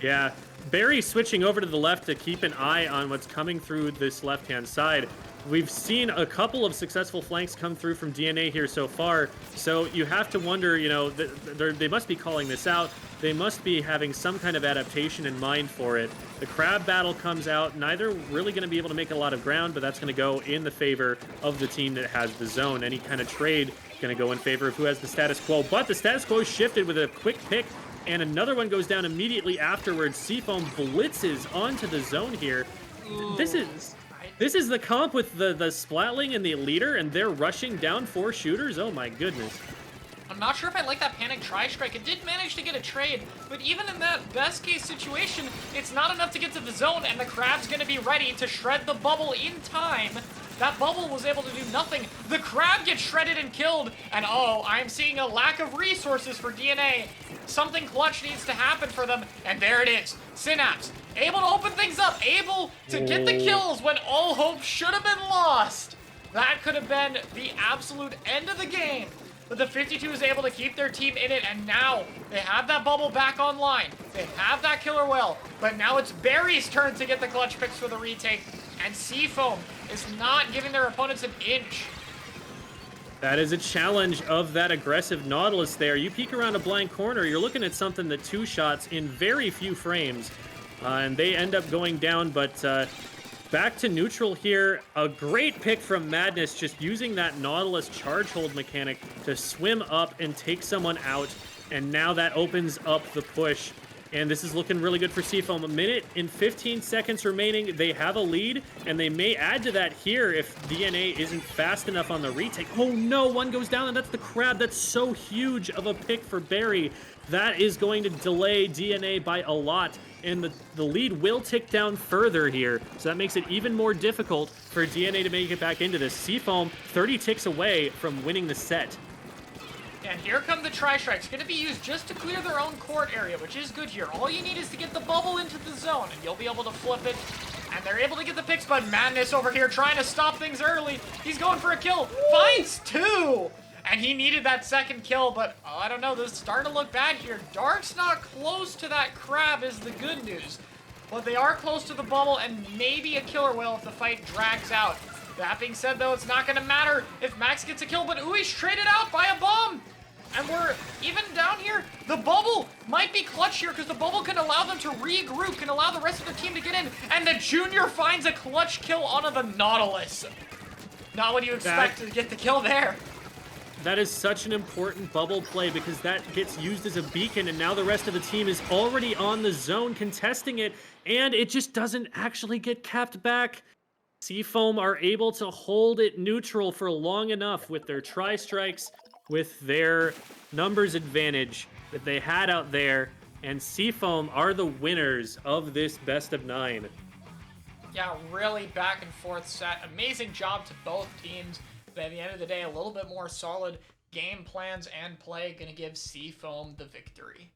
Yeah, Barry switching over to the left to keep an eye on what's coming through this left-hand side. We've seen a couple of successful flanks come through from DNA here so far, so you have to wonder, you know, they must be calling this out. They must be having some kind of adaptation in mind for it. The crab battle comes out, neither really going to be able to make a lot of ground, but that's going to go in the favor of the team that has the zone. Any kind of trade going to go in favor of who has the status quo, but the status quo shifted with a quick pick, and another one goes down immediately afterwards. Seafoam blitzes onto the zone here. Ooh. This is the comp with the Splatling and the leader, and they're rushing down 4 shooters? Oh my goodness. I'm not sure if I like that panic tri-strike. It did manage to get a trade, but even in that best case situation, it's not enough to get to the zone, and the crab's gonna be ready to shred the bubble in time. That bubble was able to do nothing. The crab gets shredded and killed, and oh, I'm seeing a lack of resources for DNA. Something clutch needs to happen for them, and there it is. Synapse, able to open things up, able to get the kills when all hope should have been lost. That could have been the absolute end of the game. But the 52 is able to keep their team in it, and now they have that bubble back online. They have that killer whale, but now it's Barry's turn to get the clutch picks for the retake, and Seafoam is not giving their opponents an inch. That is a challenge of that aggressive Nautilus there. You peek around a blank corner, you're looking at something that 2 shots in very few frames, and they end up going down, but back to neutral here. A great pick from Madness, just using that Nautilus charge hold mechanic to swim up and take someone out, and now that opens up the push. And this is looking really good for Seafoam. 1 minute and 15 seconds remaining. They have a lead, and they may add to that here if DNA isn't fast enough on the retake. Oh no, one goes down, and that's the crab. That's so huge of a pick for Barry. That is going to delay DNA by a lot, and the lead will tick down further here. So that makes it even more difficult for DNA to make it back into this. Seafoam 30 ticks away from winning the set. And here come the tri-strikes, going to be used just to clear their own court area, which is good here. All you need is to get the bubble into the zone, and you'll be able to flip it. And they're able to get the picks, but Madness over here trying to stop things early. He's going for a kill. Finds 2! And he needed that second kill, but I don't know, this is starting to look bad here. Dark's not close to that crab is the good news. But they are close to the bubble, and maybe a killer whale if the fight drags out. That being said, though, it's not going to matter if Max gets a kill, but ooh, he's traded out by a bomb! And we're even down here. The bubble might be clutch here because the bubble can allow them to regroup, can allow the rest of the team to get in. And the Junior finds a clutch kill onto the Nautilus. Not what you expect to get the kill there. That is such an important bubble play because that gets used as a beacon, and now the rest of the team is already on the zone contesting it, and it just doesn't actually get capped back. Seafoam are able to hold it neutral for long enough with their tri-strikes, with their numbers advantage that they had out there, and Seafoam are the winners of this best of 9. Yeah, really back and forth set. Amazing job to both teams. But at the end of the day, a little bit more solid game plans and play gonna give Seafoam the victory.